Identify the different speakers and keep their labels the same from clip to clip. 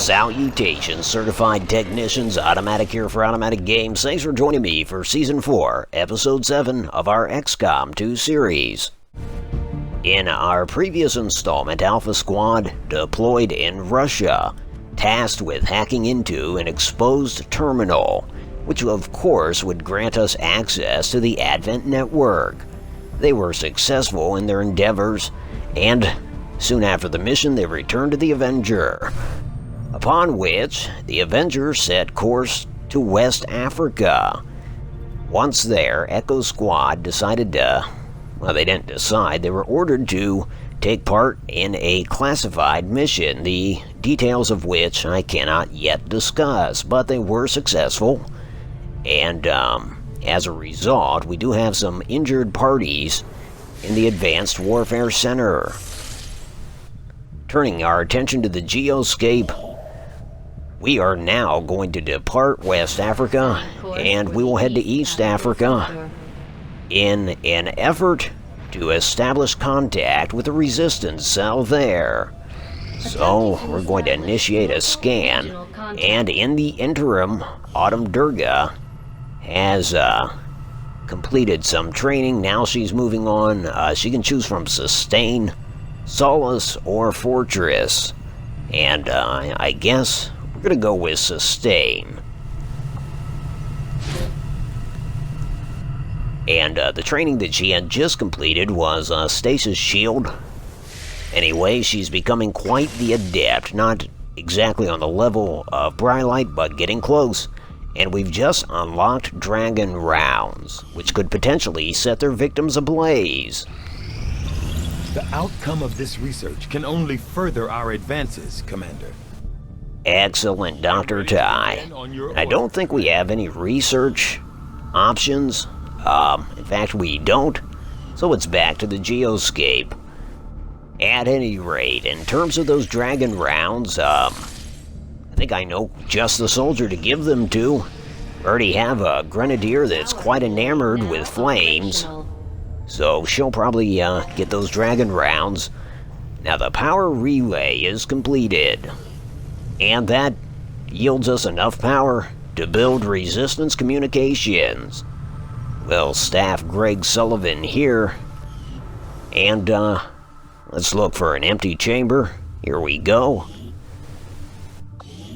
Speaker 1: Salutations, certified technicians, automatic here for automatic games. Thanks for joining me for Season 4, Episode 7 of our XCOM 2 series. In our previous installment, Alpha Squad deployed in Russia, tasked with hacking into an exposed terminal, which of course would grant us access to the Advent network. They were successful in their endeavors, and soon after the mission they returned to the Avenger. Upon which, the Avengers set course to West Africa. Once there, Echo Squad decided to... well, they didn't decide. They were ordered to take part in a classified mission, the details of which I cannot yet discuss, but they were successful. And, as a result, we do have some injured parties in the Advanced Warfare Center. Turning our attention to the geoscape, we are now going to depart West Africa, and we will head to East Africa in an effort to establish contact with the resistance cell there. So, we're going to initiate a scan, and in the interim, Autumn Durga has completed some training. Now she's moving on. She can choose from Sustain, Solace, or Fortress. And I guess we're going to go with Sustain. And the training that she had just completed was Stasis Shield. Anyway, she's becoming quite the adept. Not exactly on the level of Brylight, but getting close. And we've just unlocked Dragon Rounds, which could potentially set their victims ablaze.
Speaker 2: The outcome of this research can only further our advances, Commander.
Speaker 1: Excellent, Dr. Ty. I don't think we have any research options. In fact, we don't. So it's back to the geoscape. At any rate, in terms of those Dragon Rounds, I think I know just the soldier to give them to. We already have a Grenadier that's quite enamored with flames. So she'll probably get those Dragon Rounds. Now the power relay is completed. And that yields us enough power to build resistance communications. We'll staff Greg Sullivan here. And let's look for an empty chamber. Here we go.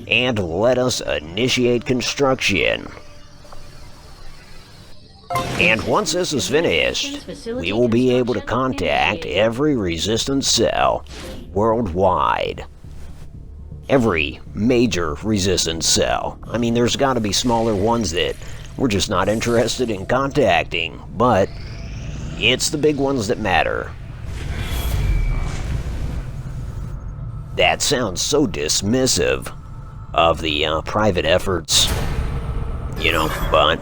Speaker 1: And let us initiate construction. And once this is finished, we will be able to contact every resistance cell worldwide. Every major resistance cell. I mean, there's got to be smaller ones that we're just not interested in contacting, but it's the big ones that matter. That sounds so dismissive of the private efforts, you know, but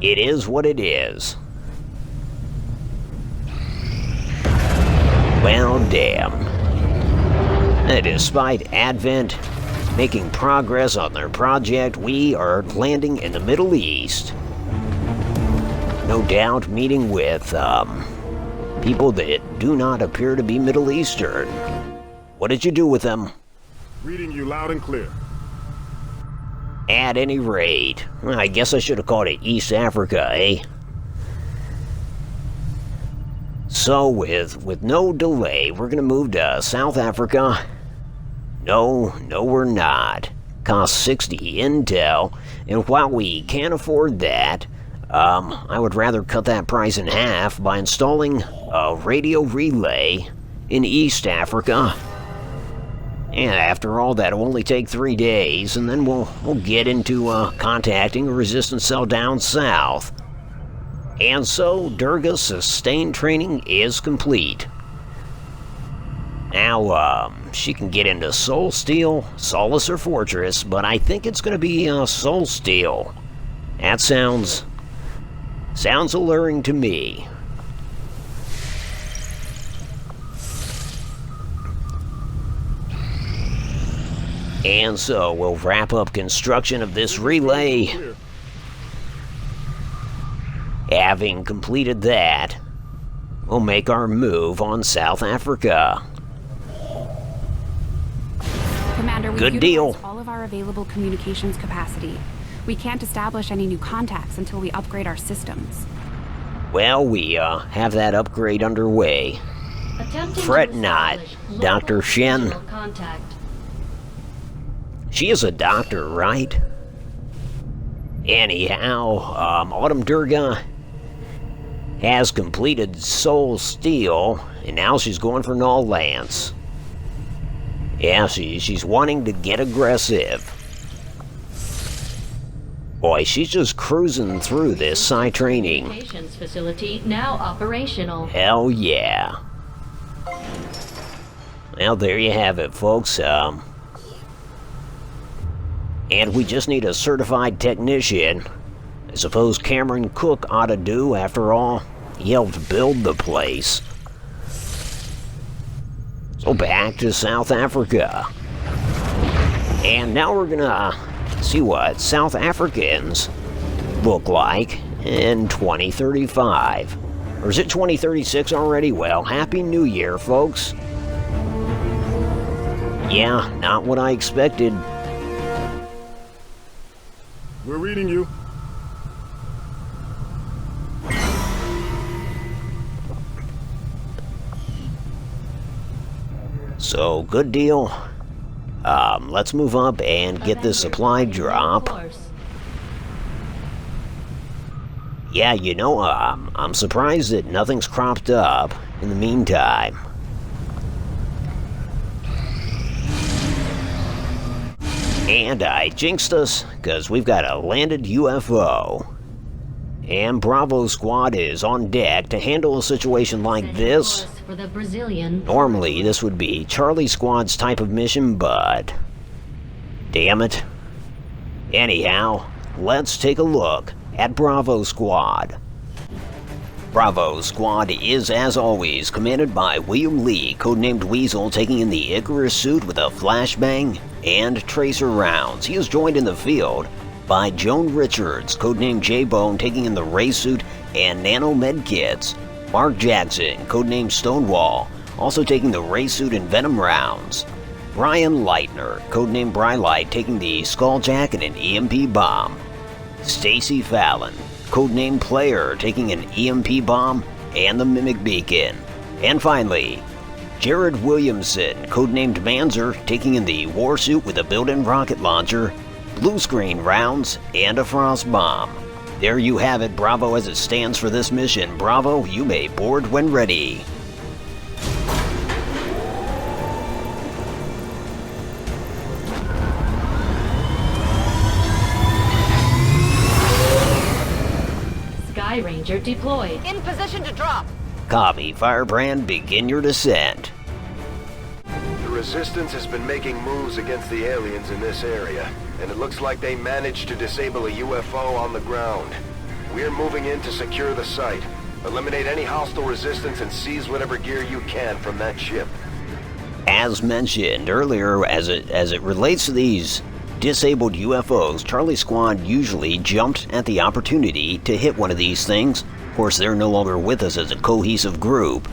Speaker 1: it is what it is. Well, damn. Despite Advent making progress on their project, we are landing in the Middle East. No doubt meeting with people that do not appear to be Middle Eastern. What did you do with them?
Speaker 3: Reading you loud and clear.
Speaker 1: At any rate, I guess I should have called it East Africa, eh? So with no delay, we're gonna move to South Africa. No, we're not. Costs 60 intel, and while we can't afford that, I would rather cut that price in half by installing a radio relay in East Africa. And after all, that'll only take 3 days, and then we'll get into contacting a resistance cell down south. And so, Durga's sustained training is complete. Now, she can get into Soul Steel, Solace, or Fortress, but I think it's going to be Soul Steel. That sounds alluring to me. And so, we'll wrap up construction of this relay. Having completed that, we'll make our move on South Africa.
Speaker 4: Commander, we've
Speaker 1: Good deal.
Speaker 4: utilized all of our available communications capacity. We can't establish any new contacts until we upgrade our systems.
Speaker 1: Well, we have that upgrade underway. Fret not, Dr. Shen.
Speaker 5: Contact.
Speaker 1: She is a doctor, right? Anyhow, Autumn Durga has completed Soul Steel, and now she's going for Null Lance. Yeah, she's wanting to get aggressive. Boy, she's just cruising through this site training.
Speaker 5: Communications facility now operational.
Speaker 1: Hell yeah. Well, there you have it, folks. And we just need a certified technician. I suppose Cameron Cook ought to do, after all. He helped build the place. So back to South Africa. And now we're gonna see what South Africans look like in 2035. Or is it 2036 already? Well, Happy New Year, folks. Yeah, not what I expected.
Speaker 3: We're reading you.
Speaker 1: So, good deal. Let's move up and get this supply drop. Yeah, you know, I'm surprised that nothing's cropped up in the meantime. And I jinxed us, because we've got a landed UFO. And Bravo Squad is on deck to handle a situation like this.
Speaker 5: For the Brazilian.
Speaker 1: Normally, this would be Charlie Squad's type of mission, but... damn it. Anyhow, let's take a look at Bravo Squad. Bravo Squad is, as always, commanded by William Lee, codenamed Weasel, taking in the Icarus suit with a flashbang and tracer rounds. He is joined in the field by Joan Richards, codenamed JBone, taking in the Ray suit and nano medkits. Mark Jackson, codenamed Stonewall, also taking the Ray suit and venom rounds. Bryan Litener, codenamed Brylight, taking the Skulljack and an EMP bomb. Staci Fallon, codenamed Player, taking an EMP bomb and the Mimic Beacon. And finally, Jared Williamson, codenamed Manzer, taking in the War suit with a built-in rocket launcher, blue screen rounds, and a frost bomb. There you have it, Bravo, as it stands for this mission. Bravo, you may board when ready.
Speaker 5: Sky Ranger deployed.
Speaker 6: In position to drop.
Speaker 1: Copy, Firebrand, begin your descent.
Speaker 7: The Resistance has been making moves against the aliens in this area, and it looks like they managed to disable a UFO on the ground. We're moving in to secure the site. Eliminate any hostile resistance and seize whatever gear you can from that ship.
Speaker 1: As mentioned earlier, as it relates to these disabled UFOs, Charlie Squad usually jumped at the opportunity to hit one of these things. Of course, they're no longer with us as a cohesive group.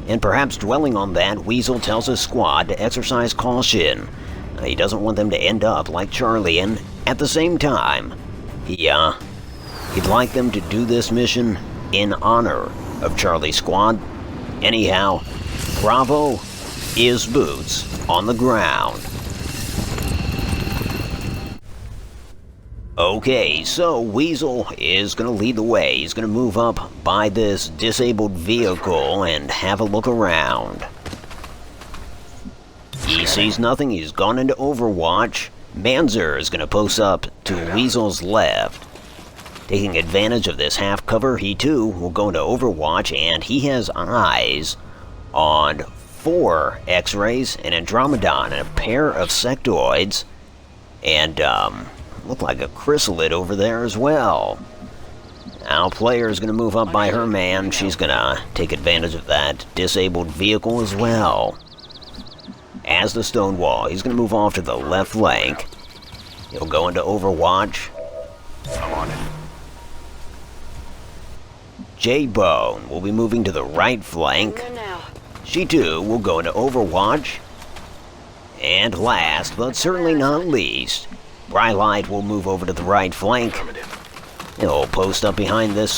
Speaker 1: And perhaps dwelling on that, Weasel tells his squad to exercise caution. He doesn't want them to end up like Charlie, and at the same time, he'd like them to do this mission in honor of Charlie Squad. Anyhow, Bravo is boots on the ground. Okay, so Weasel is going to lead the way. He's going to move up by this disabled vehicle and have a look around. He sees nothing. He's gone into Overwatch. Manzer is going to post up to Weasel's left. Taking advantage of this half cover, he too will go into Overwatch, and he has eyes on 4 X-rays, an Andromedon, and a pair of sectoids, and look like a chrysalid over there as well. Now Player is going to move up by her man. She's going to take advantage of that disabled vehicle as well. As the Stonewall, he's going to move off to the left flank. He'll go into Overwatch.
Speaker 7: I'm on it.
Speaker 1: JBone will be moving to the right flank. She too will go into Overwatch. And last, but certainly not least, Brylight will move over to the right flank. He'll post up behind this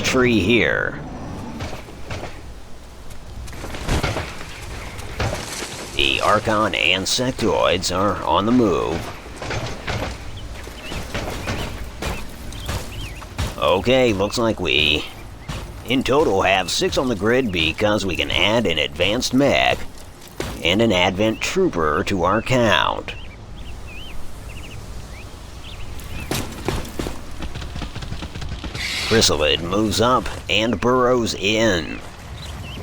Speaker 1: tree here. The Archon and Sectoids are on the move. Okay, looks like we, in total, have 6 on the grid because we can add an advanced mech and an Advent Trooper to our count. Chrysalid moves up and burrows in.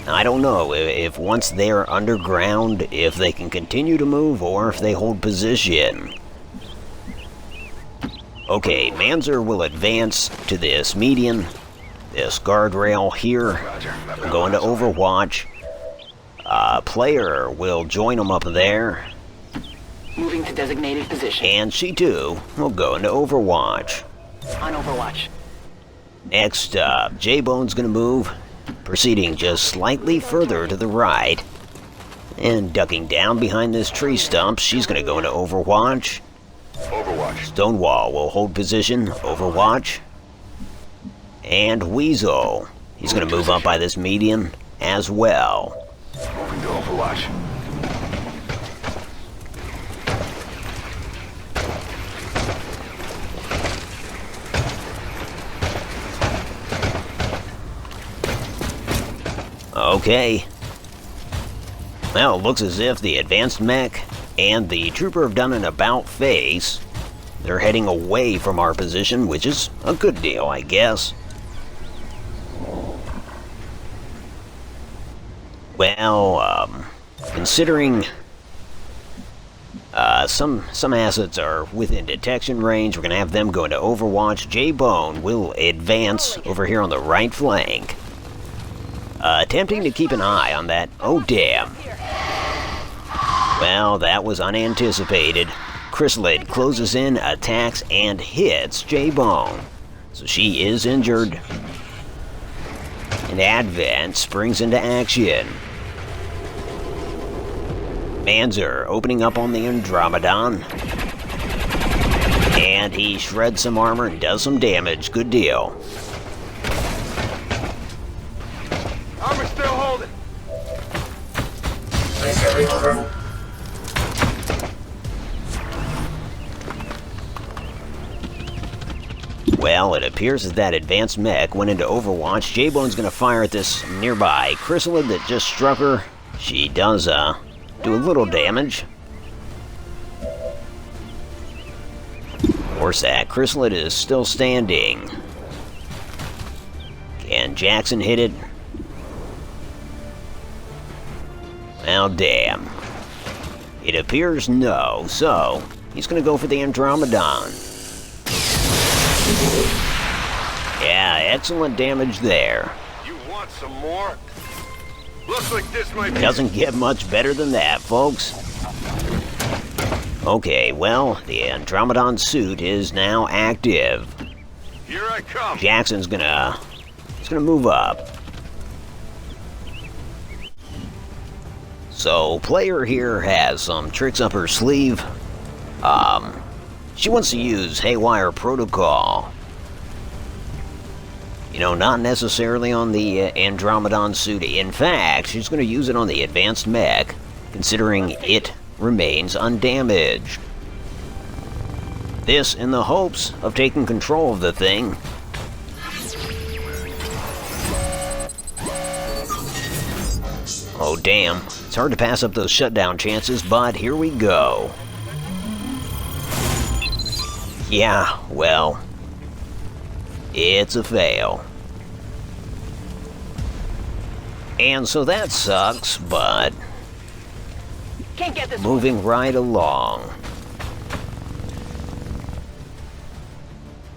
Speaker 1: I don't know if once they're underground, if they can continue to move or if they hold position. Okay, Manzer will advance to this median, this guardrail here. We'll go into Overwatch. Player will join them up there.
Speaker 6: Moving to designated position.
Speaker 1: And she too will go into Overwatch.
Speaker 6: On Overwatch.
Speaker 1: Next up, JBone's gonna move, proceeding just slightly further to the right. And ducking down behind this tree stump, she's gonna go into Overwatch.
Speaker 7: Overwatch.
Speaker 1: Stonewall will hold position, Overwatch. And Weasel, he's gonna move up by this median as well.
Speaker 7: Moving to Overwatch.
Speaker 1: Okay. Well, it looks as if the advanced mech and the trooper have done an about face. They're heading away from our position, which is a good deal, I guess. Well, considering some assets are within detection range, we're going to have them go into Overwatch. JBone will advance over here on the right flank. Attempting to keep an eye on that. Oh, damn. Well, that was unanticipated. Chrysalid closes in, attacks, and hits JBone. So she is injured. And Advent springs into action. Manzer opening up on the Andromedon. And he shreds some armor and does some damage. Good deal.
Speaker 7: Armor's still holding.
Speaker 1: Well, it appears that advanced mech went into Overwatch. JBone's gonna fire at this nearby Chrysalid that just struck her. She does, do a little damage. Of course, that Chrysalid is still standing. Can Jackson hit it? Well, damn. It appears no, so he's gonna go for the Andromedon. Yeah, excellent damage there.
Speaker 7: You want some more? Looks like this might be...
Speaker 1: Doesn't get much better than that, folks. Okay, well, the Andromedon suit is now active.
Speaker 7: Here I come.
Speaker 1: Jackson's gonna move up. So, player here has some tricks up her sleeve. She wants to use Haywire Protocol. You know, not necessarily on the Andromedon suit. In fact, she's going to use it on the advanced mech, considering it remains undamaged. This in the hopes of taking control of the thing. Oh, damn. It's hard to pass up those shutdown chances, but here we go. Yeah, well, it's a fail. And so that sucks, but
Speaker 6: Can't get this
Speaker 1: moving right along.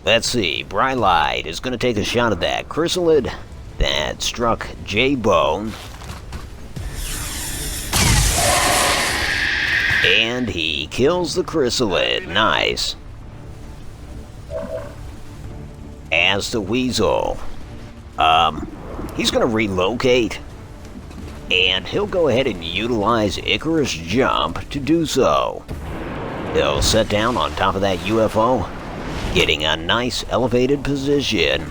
Speaker 1: Let's see, Brylight is going to take a shot at that Chrysalid that struck JBone. And he kills the Chrysalid. Nice. As to Weasel, he's gonna relocate and he'll go ahead and utilize Icarus Jump to do so. He'll set down on top of that UFO, getting a nice elevated position,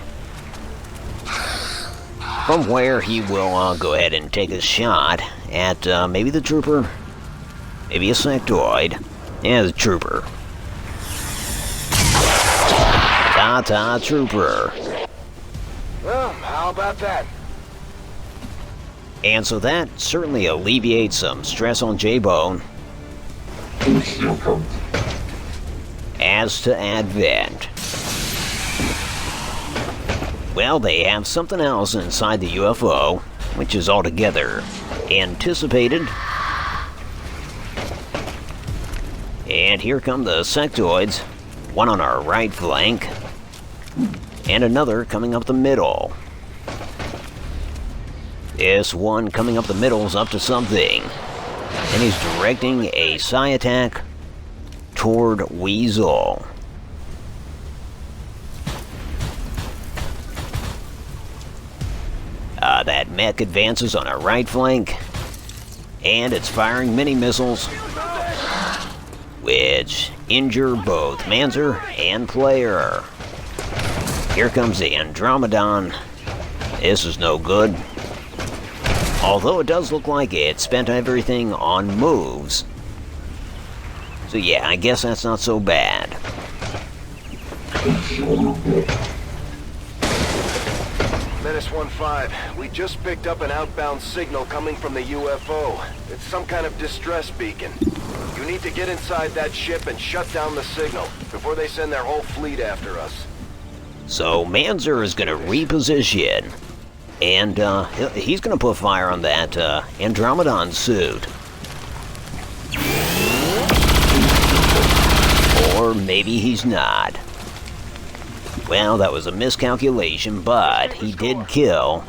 Speaker 1: from where he will go ahead and take a shot at maybe the trooper, maybe a sectoid. Yeah, the trooper. Ta-ta, trooper.
Speaker 7: Well, how about that?
Speaker 1: And so that certainly alleviates some stress on JBone. As to Advent, well, they have something else inside the UFO, which is altogether anticipated. And here come the sectoids, one on our right flank, and another coming up the middle. This one coming up the middle is up to something, and he's directing a psi attack toward Weasel. That mech advances on our right flank, and it's firing mini missiles, which injure both Manzer and player. Here comes the Andromedon. This is no good. Although it does look like it spent everything on moves. So yeah, I guess that's not so bad.
Speaker 7: Menace 1-5, we just picked up an outbound signal coming from the UFO. It's some kind of distress beacon. You need to get inside that ship and shut down the signal before they send their whole fleet after us.
Speaker 1: So Manzer is going to reposition, and he's going to put fire on that Andromedon suit. Or maybe he's not. Well, that was a miscalculation, but he did kill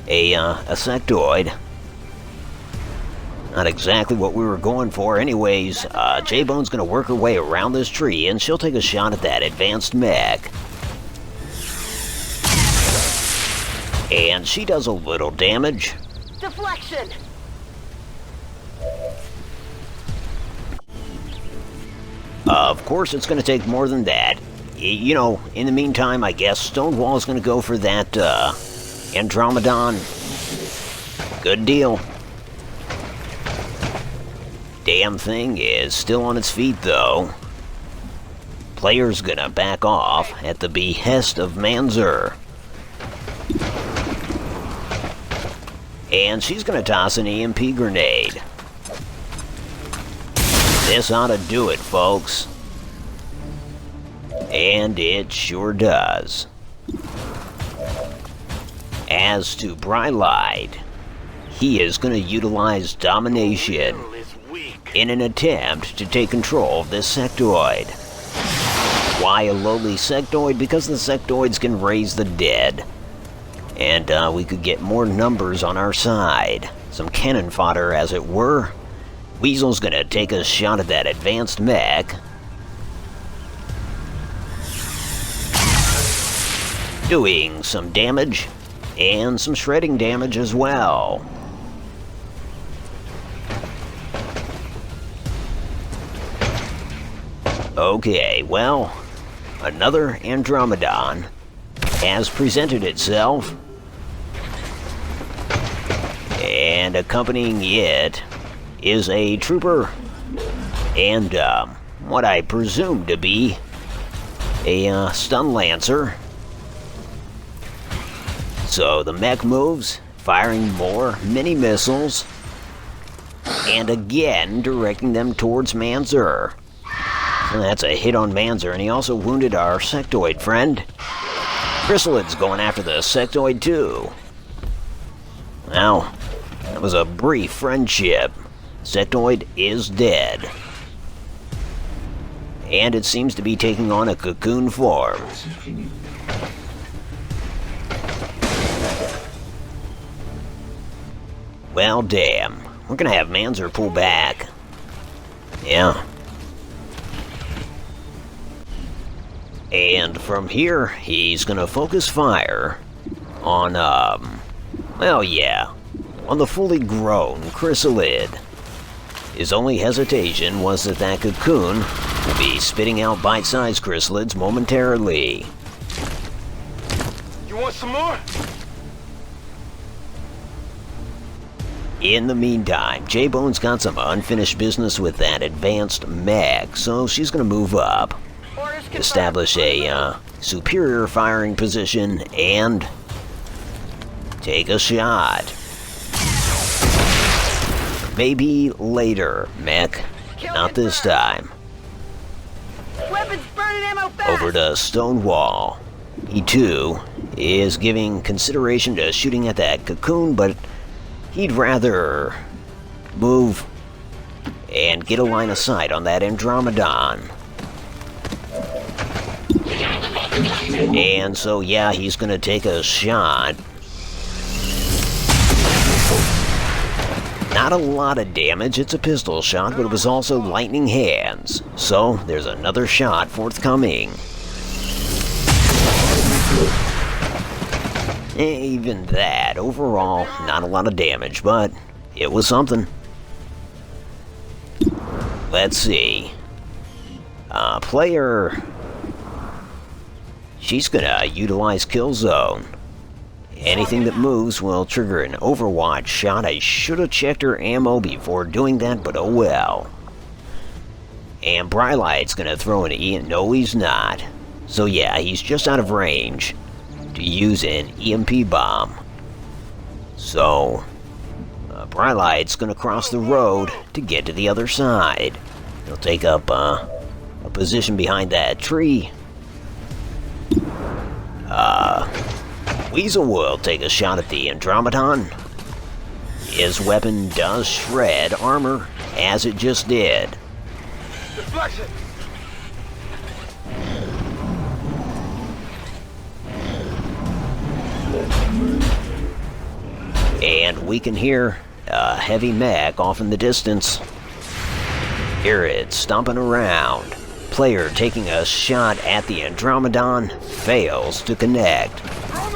Speaker 1: a sectoid. Not exactly what we were going for. Anyways, JBone's going to work her way around this tree, and she'll take a shot at that advanced mech. And she does a little damage.
Speaker 6: Deflection!
Speaker 1: Of course, it's going to take more than that. You know, in the meantime, I guess Stonewall is going to go for that Andromedon. Good deal. Damn thing is still on its feet, though. Player's going to back off at the behest of Manzer. And she's going to toss an EMP grenade. This ought to do it, folks. And it sure does. As to Brylight, he is going to utilize domination in an attempt to take control of this sectoid. Why a lowly sectoid? Because the sectoids can raise the dead. And we could get more numbers on our side. Some cannon fodder, as it were. Weasel's going to take a shot at that advanced mech. Doing some damage, and some shredding damage as well. Okay, well, another Andromedon has presented itself, and accompanying it is a trooper and what I presume to be a stun lancer. So the mech moves, firing more mini missiles, and again directing them towards Manzer. So that's a hit on Manzer, and he also wounded our sectoid friend. Chrysalid's going after the sectoid too. Well, that was a brief friendship. Sectoid is dead. And it seems to be taking on a cocoon form. Well, damn. We're gonna have Manzer pull back. Yeah. And from here, he's gonna focus fire on, well, yeah. on the fully grown chrysalid. His only hesitation was that that cocoon would be spitting out bite-sized chrysalids momentarily.
Speaker 7: You want some more?
Speaker 1: In the meantime, JBone's got some unfinished business with that advanced mech, so she's gonna move up, establish a superior firing position, and take a shot. Maybe later, mech. Not this time.
Speaker 6: Weapons burning ammo fast.
Speaker 1: Over to Stonewall. He too is giving consideration to shooting at that cocoon, but he'd rather move and get a line of sight on that Andromedon. And so yeah, he's gonna take a shot. Not a lot of damage, it's a pistol shot, but it was also lightning hands. So there's another shot forthcoming. Even that, overall, not a lot of damage, but it was something. Let's see. Player... She's gonna utilize Kill Zone. Anything that moves will trigger an Overwatch shot. I should have checked her ammo before doing that, but oh well. And Brylight's gonna throw an E. No, he's not. So yeah, he's just out of range to use an EMP bomb. So, Brylight's gonna cross the road to get to the other side. He'll take up a position behind that tree. Weasel will take a shot at the Andromedon. His weapon does shred armor, as it just did.
Speaker 7: Deflection!
Speaker 1: And we can hear a heavy mech off in the distance. Hear it stomping around. Player taking a shot at the Andromedon fails to connect.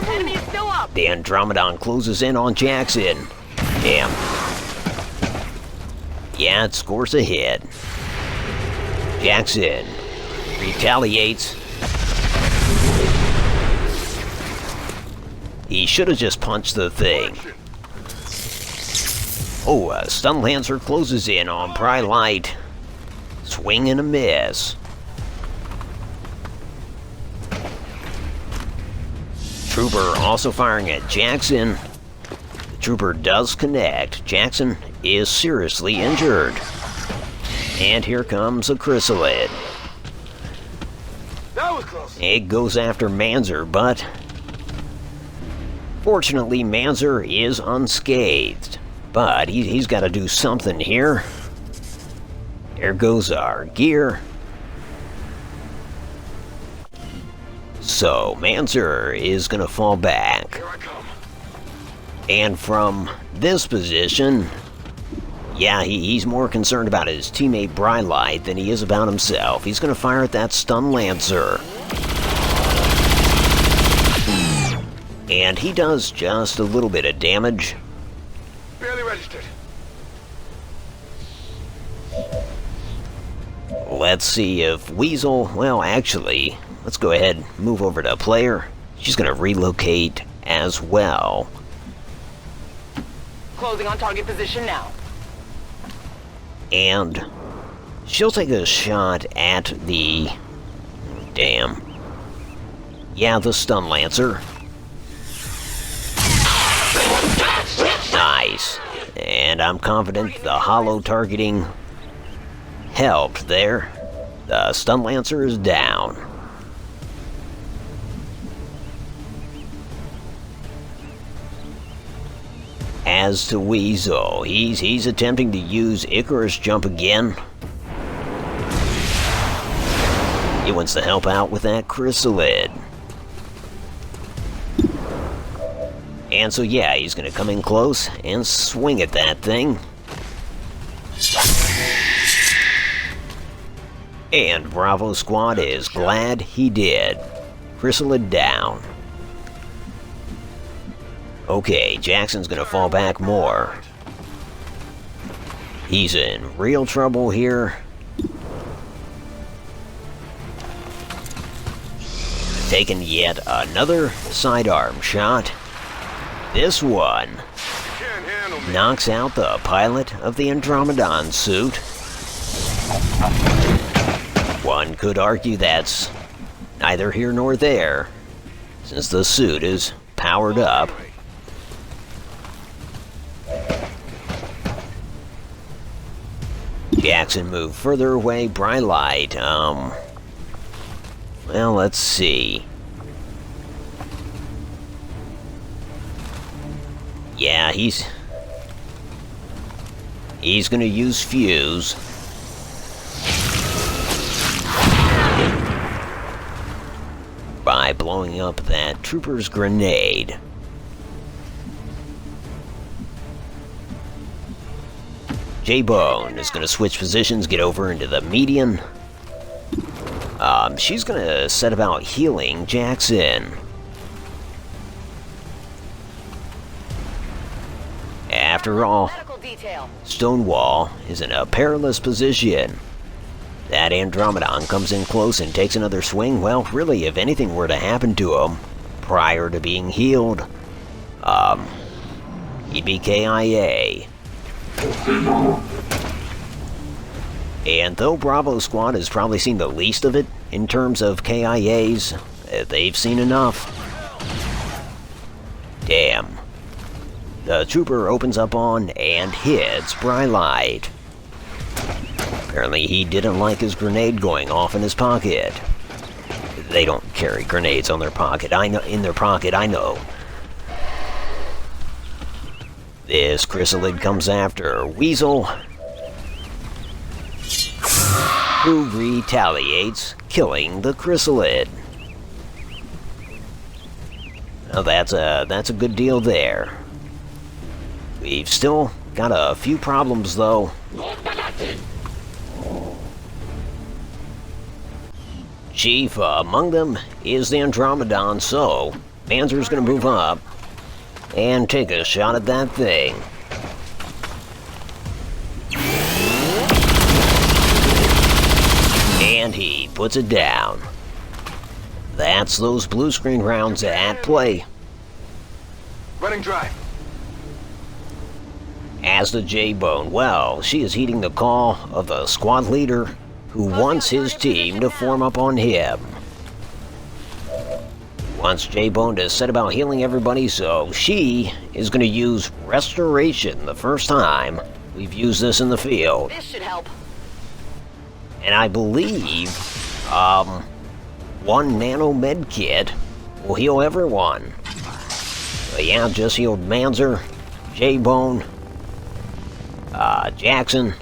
Speaker 6: Enemy is still up.
Speaker 1: The Andromedon closes in on Jackson. Damn. Yeah, it scores a hit. Jackson retaliates. He should have just punched the thing. Oh, a stun lancer closes in on Brylight. Swing and a miss. Trooper also firing at Jackson. The trooper does connect. Jackson is seriously injured. And here comes a chrysalid.
Speaker 7: That was close.
Speaker 1: It goes after Manzer, but fortunately Manzer is unscathed. But he's got to do something here. There goes our gear. So, Manzer is going to fall back.
Speaker 7: Here I come.
Speaker 1: And from this position, yeah, he's more concerned about his teammate Brylight than he is about himself. He's going to fire at that stun lancer. And he does just a little bit of damage.
Speaker 7: Barely registered.
Speaker 1: Let's see if Weasel... Well, actually, let's go ahead and move over to player. She's going to relocate as well.
Speaker 6: Closing on target position now.
Speaker 1: And she'll take a shot at the... Damn. Yeah, the stun lancer. Nice. And I'm confident the hollow targeting helped there. The stun lancer is down. As to Weasel, he's attempting to use Icarus jump again. He wants to help out with that chrysalid. And so yeah, he's gonna come in close and swing at that thing. And Bravo Squad is glad he did. Chrysalid down. Okay, Jackson's gonna fall back more. He's in real trouble here. Taking yet another sidearm shot. This one knocks out the pilot of the Andromedon suit. One could argue that's neither here nor there, since the suit is powered up. Jackson moved further away. Brylight, well, let's see. Yeah, he's gonna use fuse. By blowing up that trooper's grenade. JBone is gonna switch positions, get over into the median. She's gonna set about healing Jackson. After all, Stonewall is in a perilous position. That Andromedon comes in close and takes another swing. Well, really, if anything were to happen to him prior to being healed, he'd be KIA. And though Bravo Squad has probably seen the least of it in terms of KIAs, they've seen enough. Damn. The trooper opens up on and hits Brylight. Apparently he didn't like his grenade going off in his pocket. They don't carry grenades on their pocket. In their pocket, I know. This chrysalid comes after Weasel, who retaliates, killing the chrysalid. Now that's a good deal there. We've still got a few problems though. Chief among them is the Andromedon, so Manzer's gonna move up and take a shot at that thing. And he puts it down. That's those blue screen rounds at play.
Speaker 7: Running dry.
Speaker 1: As the JBone, well, she is heeding the call of the squad leader who wants his team to form up on him. Wants JBone to set about healing everybody, so she is going to use Restoration the first time we've used this in the field.
Speaker 6: This should help.
Speaker 1: And I believe, one nano med kit will heal everyone. But yeah, just healed Manzer, JBone, Jackson.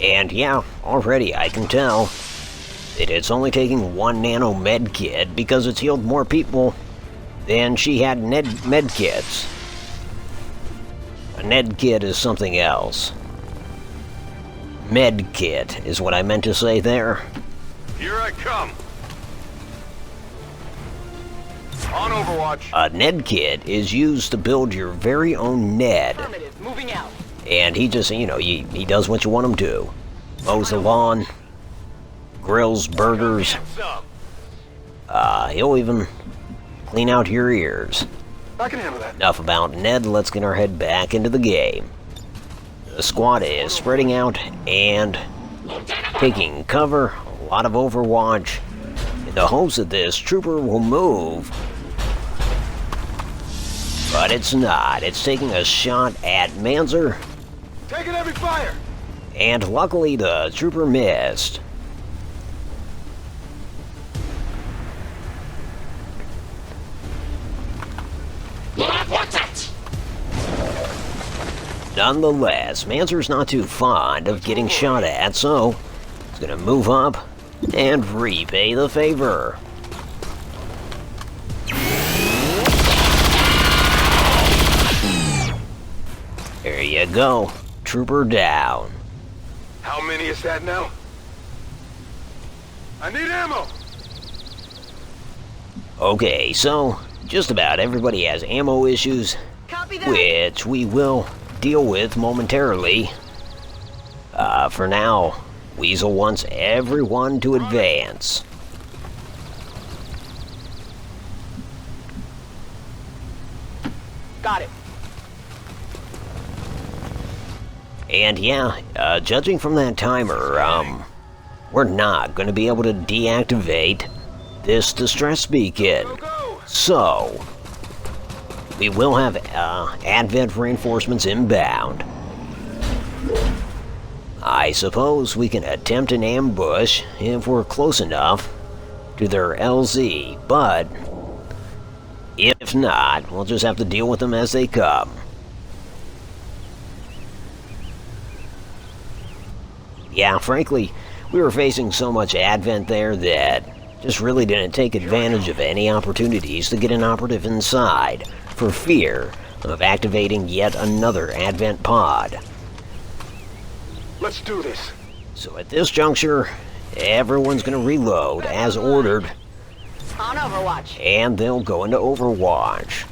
Speaker 1: And yeah, already I can tell that it's only taking one nano med kit because it's healed more people than she had med kits. A ned kit is something else. Med kit is what I meant to say there.
Speaker 7: Here I come. On Overwatch.
Speaker 1: A ned kit is used to build your very own ned.
Speaker 6: Affirmative. Moving out.
Speaker 1: And he just, you know, he does what you want him to. Mows the lawn, grills burgers. He'll even clean out your ears.
Speaker 7: I can handle that.
Speaker 1: Enough about Ned, let's get our head back into the game. The squad is spreading out and taking cover, a lot of Overwatch, in the hopes that this trooper will move. But it's not. It's taking a shot at Manzer.
Speaker 7: Taking every fire.
Speaker 1: And luckily the trooper missed. Nonetheless, Manzer's not too fond of getting shot at, so he's gonna move up and repay the favor. There you go. Trooper down.
Speaker 7: How many is that now? I need ammo.
Speaker 1: Okay, so just about everybody has ammo issues,
Speaker 6: Copy that.
Speaker 1: which we will deal with momentarily. For now, Weasel wants everyone to advance.
Speaker 6: Got it.
Speaker 1: And yeah, judging from that timer, we're not going to be able to deactivate this distress beacon. So, we will have advent reinforcements inbound. I suppose we can attempt an ambush if we're close enough to their LZ, but if not, we'll just have to deal with them as they come. Yeah, frankly, we were facing so much advent there that just really didn't take advantage of any opportunities to get an operative inside for fear of activating yet another advent pod.
Speaker 7: Let's do this.
Speaker 1: So at this juncture, everyone's going to reload as ordered,
Speaker 6: On Overwatch.
Speaker 1: and they'll go into Overwatch.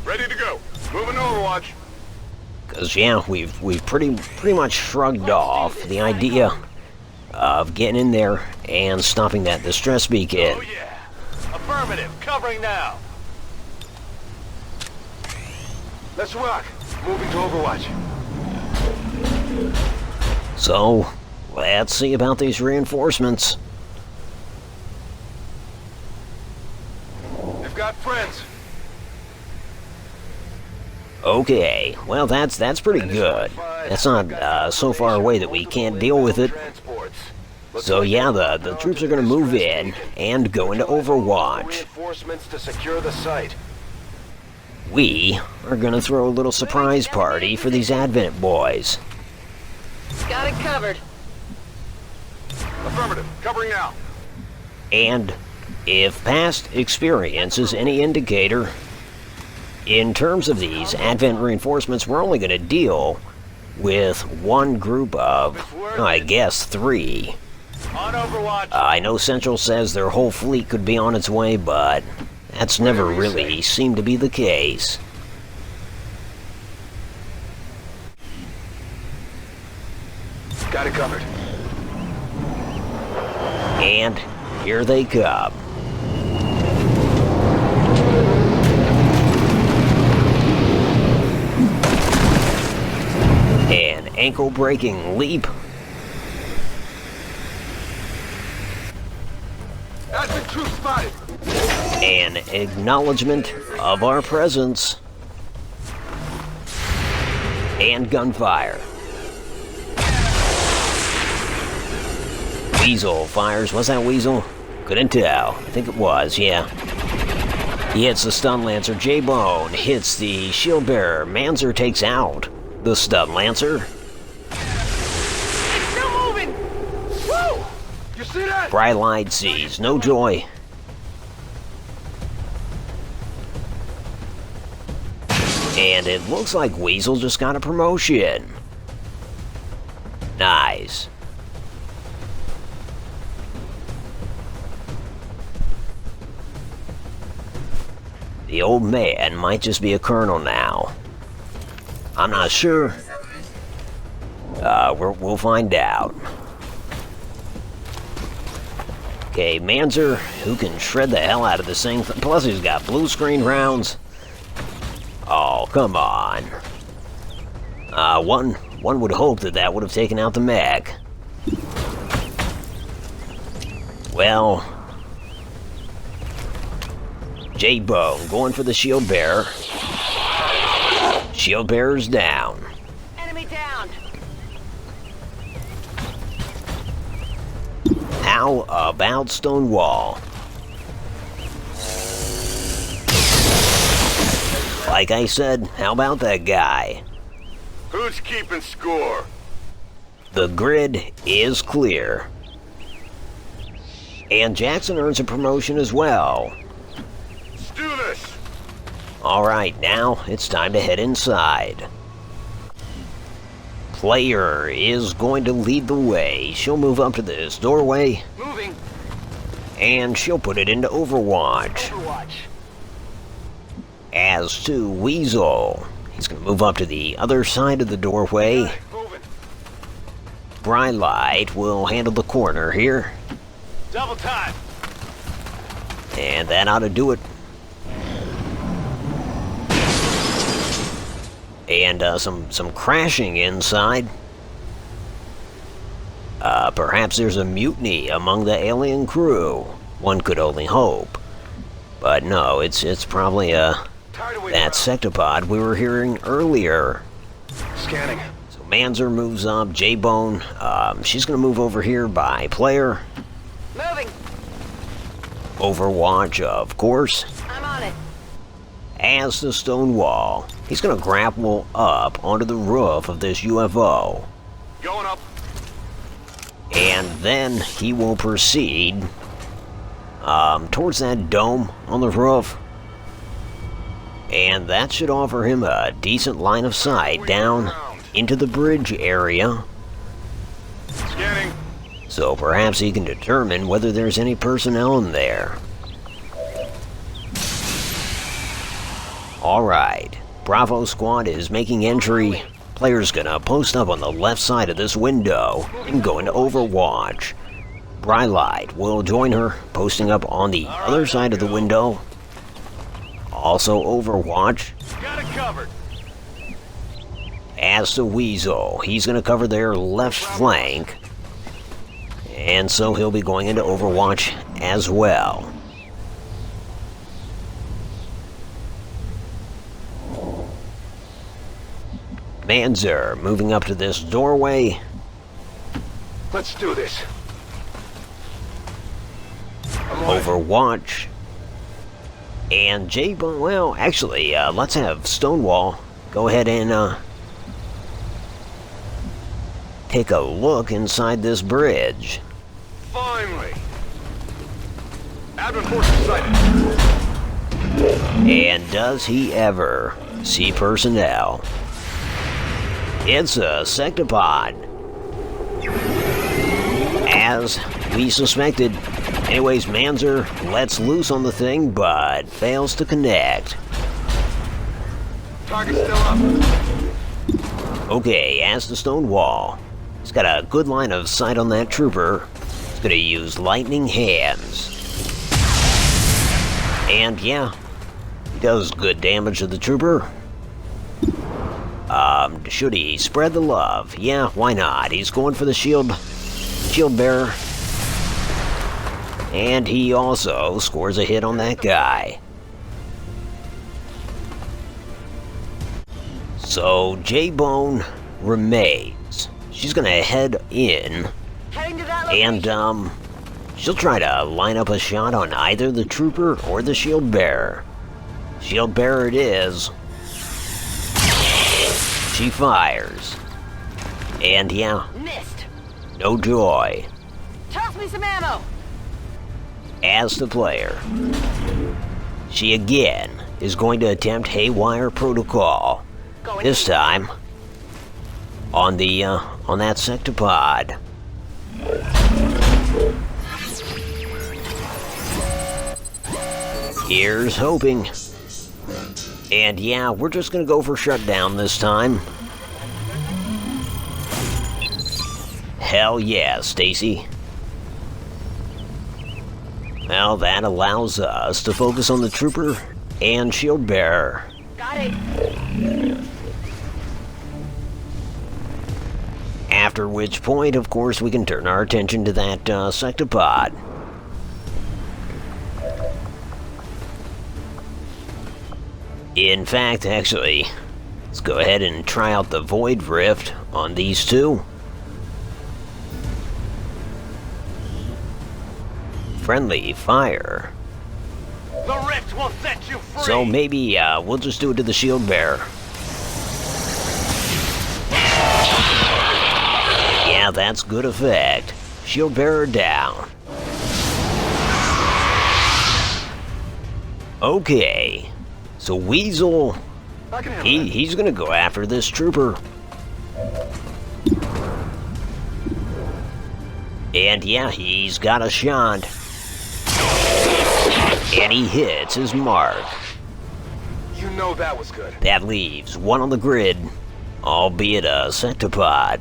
Speaker 3: Ready to go. Moving to Overwatch.
Speaker 1: Because, yeah, we've pretty much shrugged off the idea of getting in there and stopping that distress beacon.
Speaker 7: Oh yeah. Affirmative. Covering now. Let's rock. Moving to Overwatch.
Speaker 1: So, let's see about these reinforcements.
Speaker 7: They've got friends.
Speaker 1: Okay, well that's pretty good. That's not so far away that we can't deal with it. So yeah, the troops are going to move in and go into Overwatch.
Speaker 7: Reinforcements to secure the site.
Speaker 1: We are going to throw a little surprise party for these Advent boys.
Speaker 6: Got it covered.
Speaker 3: Affirmative. Covering now.
Speaker 1: And if past experience is any indicator, in terms of these Advent reinforcements, we're only going to deal with one group of, I guess, 3.
Speaker 7: On Overwatch.
Speaker 1: I know Central says their whole fleet could be on its way, but that's never really seemed to be the case.
Speaker 7: Got it covered.
Speaker 1: And here they come. An ankle-breaking leap.
Speaker 7: Advent troops spotted.
Speaker 1: An acknowledgement of our presence. And gunfire. Weasel fires. Was that Weasel? Couldn't tell. I think it was, yeah. He hits the stun lancer. JBone hits the shield bearer. Manzer takes out the stun lancer.
Speaker 6: It's still moving.
Speaker 7: Woo! You see that?
Speaker 1: Brylight sees no joy. And it looks like Weasel just got a promotion. Nice. The old man might just be a colonel now. I'm not sure. We'll find out. Okay, Manzer, who can shred the hell out of this thing. Plus he's got blue screen rounds. Oh, come on. One would hope that would have taken out the mech. Well, JBone going for the shield bearer. Shield bearer's down.
Speaker 6: Enemy down.
Speaker 1: How about Stonewall? Like I said, how about that guy?
Speaker 3: Who's keeping score?
Speaker 1: The grid is clear. And Jackson earns a promotion as well.
Speaker 3: Let's do this.
Speaker 1: Alright, now it's time to head inside. Player is going to lead the way. She'll move up to this doorway.
Speaker 6: Moving.
Speaker 1: and she'll put it into Overwatch.
Speaker 6: Overwatch.
Speaker 1: As to Weasel, he's going to move up to the other side of the doorway.
Speaker 3: Moving.
Speaker 1: Brylight will handle the corner here,
Speaker 3: Double time.
Speaker 1: and that ought to do it. And some crashing inside. Perhaps there's a mutiny among the alien crew. One could only hope. But no, it's probably
Speaker 3: Tired of waiting
Speaker 1: that
Speaker 3: around.
Speaker 1: sectopod we were hearing earlier.
Speaker 7: Scanning.
Speaker 1: So Manzer moves up, JBone, she's gonna move over here by player.
Speaker 6: Moving.
Speaker 1: Overwatch, of course.
Speaker 6: I'm on it.
Speaker 1: As the Stonewall, he's gonna grapple up onto the roof of this UFO.
Speaker 3: Going up.
Speaker 1: And then he will proceed towards that dome on the roof. And that should offer him a decent line of sight down into the bridge area.
Speaker 3: Scanning.
Speaker 1: So perhaps he can determine whether there's any personnel in there. Alright, Bravo Squad is making entry. Player's gonna post up on the left side of this window and go into Overwatch. Brylight will join her, posting up on the other side of the window. Also Overwatch.
Speaker 3: Got it covered.
Speaker 1: As to Weasel, he's gonna cover their left flank. And so he'll be going into Overwatch as well. Manzer moving up to this doorway.
Speaker 7: Let's do this. I'm on it.
Speaker 1: Overwatch. And JBone, well, actually, let's have Stonewall go ahead and take a look inside this bridge.
Speaker 3: Finally. Admin forces sighted.
Speaker 1: And does he ever see personnel? It's a sectopod. As we suspected. Anyways, Manzer lets loose on the thing, but fails to connect.
Speaker 3: Target's still up.
Speaker 1: Okay, as the Stonewall. He's got a good line of sight on that trooper. He's gonna use lightning hands. And yeah, he does good damage to the trooper. Should he spread the love? Yeah, why not? He's going for the shield bearer. And he also scores a hit on that guy. So JBone remains. She's gonna head in
Speaker 6: Heading to that location.
Speaker 1: and she'll try to line up a shot on either the trooper or the shield bearer. Shield bearer it is. She fires. And yeah,
Speaker 6: Missed.
Speaker 1: no joy.
Speaker 6: Toss me some ammo.
Speaker 1: As the player, she again is going to attempt haywire protocol.
Speaker 6: Going
Speaker 1: This time on the on that sectopod. Here's hoping. And yeah, we're just gonna go for shutdown this time. Hell yeah, Staci. Well, that allows us to focus on the trooper and shield bearer.
Speaker 6: Got it.
Speaker 1: After which point, of course, we can turn our attention to that sectopod. In fact, actually, let's go ahead and try out the Void Rift on these two. Friendly fire.
Speaker 3: The rift will set you free.
Speaker 1: So maybe we'll just do it to the shield bearer. Yeah, that's good effect. Shield bearer down. Okay. So Weasel,
Speaker 3: I can handle that.
Speaker 1: he's gonna go after this trooper. And yeah, he's got a shot. And he hits his mark.
Speaker 3: You know that was good.
Speaker 1: That leaves one on the grid, albeit a sectopod.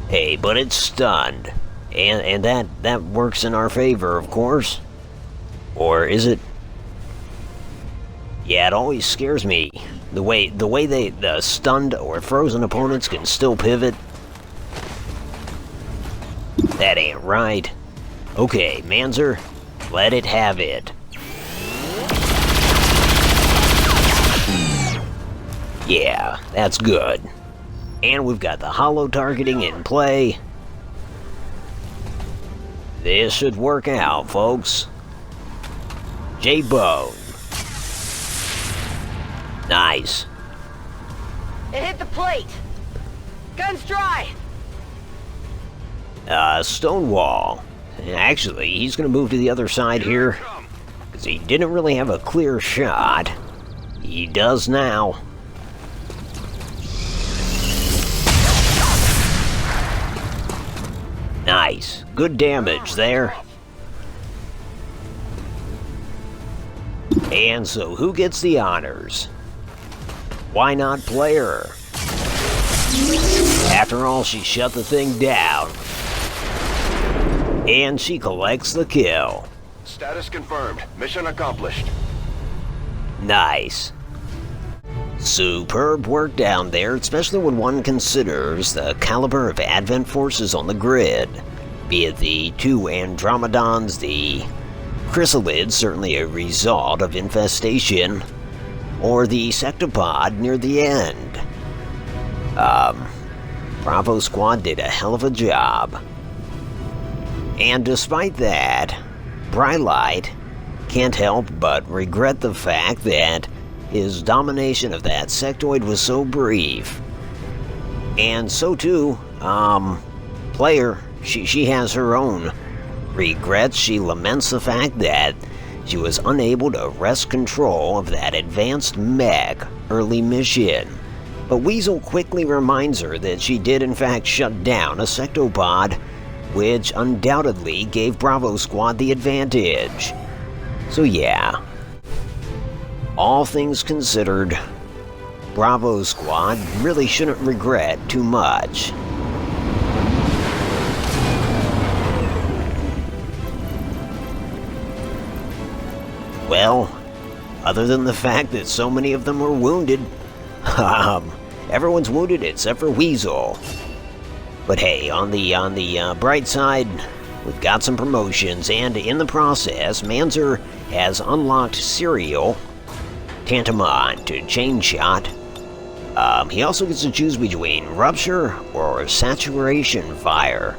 Speaker 1: Hey, but it's stunned. And that works in our favor, of course. Or is it? Yeah, it always scares me. The way the stunned or frozen opponents can still pivot. That ain't right. Okay, Manzer, let it have it. Yeah, that's good. And we've got the holo targeting in play. This should work out, folks. JBone. Nice.
Speaker 6: It hit the plate. Gun's dry.
Speaker 1: Stonewall. Actually, he's gonna move to the other side here, because he didn't really have a clear shot. He does now. Nice. Good damage there. And so, who gets the honors? Why not player? After all, she shut the thing down. And she collects the kill.
Speaker 7: Status confirmed. Mission accomplished.
Speaker 1: Nice. Superb work down there, especially when one considers the caliber of Advent forces on the grid. Be it the two Andromedons, the Chrysalids, certainly a result of infestation, or the Sectopod near the end. Bravo Squad did a hell of a job. And despite that, Brylight can't help but regret the fact that his domination of that sectoid was so brief. And so too, player, she has her own regrets. She laments the fact that she was unable to wrest control of that advanced mech early mission. But Weasel quickly reminds her that she did in fact shut down a sectopod, which undoubtedly gave Bravo Squad the advantage. So yeah, all things considered, Bravo Squad really shouldn't regret too much. Well, other than the fact that so many of them were wounded, everyone's wounded except for Weasel. But hey, on the bright side, we've got some promotions, and in the process, Manzer has unlocked Serial, tantamount to Chain Shot. He also gets to choose between Rupture or Saturation Fire.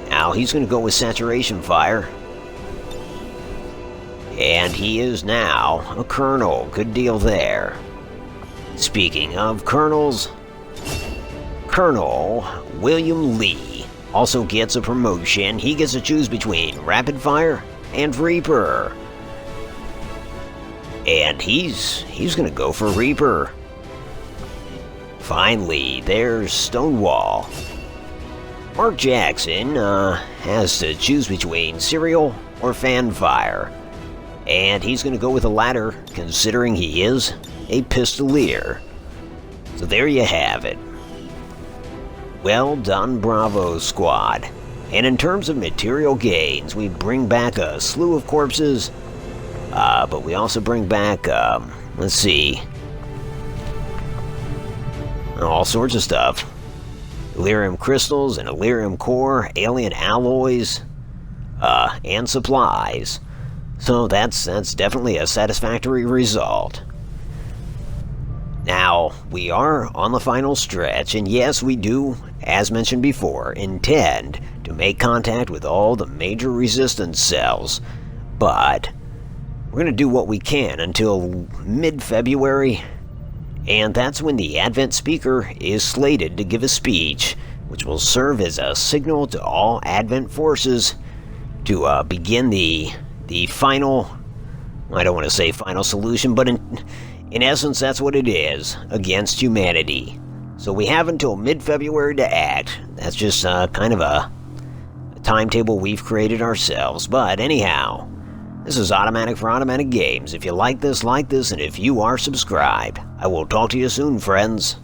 Speaker 1: Now, he's going to go with Saturation Fire. And he is now a colonel. Good deal there. Speaking of colonels, Colonel William Lee also gets a promotion. He gets to choose between Rapid Fire and Reaper. And he's going to go for Reaper. Finally, there's Stonewall. Mark Jackson has to choose between Serial or Fanfire. And he's going to go with the latter, considering he is a pistolier. So there you have it. Well done, Bravo Squad. And in terms of material gains, we bring back a slew of corpses, but we also bring back, let's see, all sorts of stuff. Elerium crystals and Elerium core, alien alloys, and supplies. So that's definitely a satisfactory result. Now, we are on the final stretch, and yes, we do, as mentioned before, intend to make contact with all the major resistance cells, but we're going to do what we can until mid-February, and that's when the Advent speaker is slated to give a speech, which will serve as a signal to all Advent forces to begin the final, I don't want to say final solution, but in essence, that's what it is, against humanity. So we have until mid-February to act. That's just kind of a timetable we've created ourselves, but anyhow, this is Automatic for Automatic Games. If you like this, and if you are subscribed, I will talk to you soon, friends.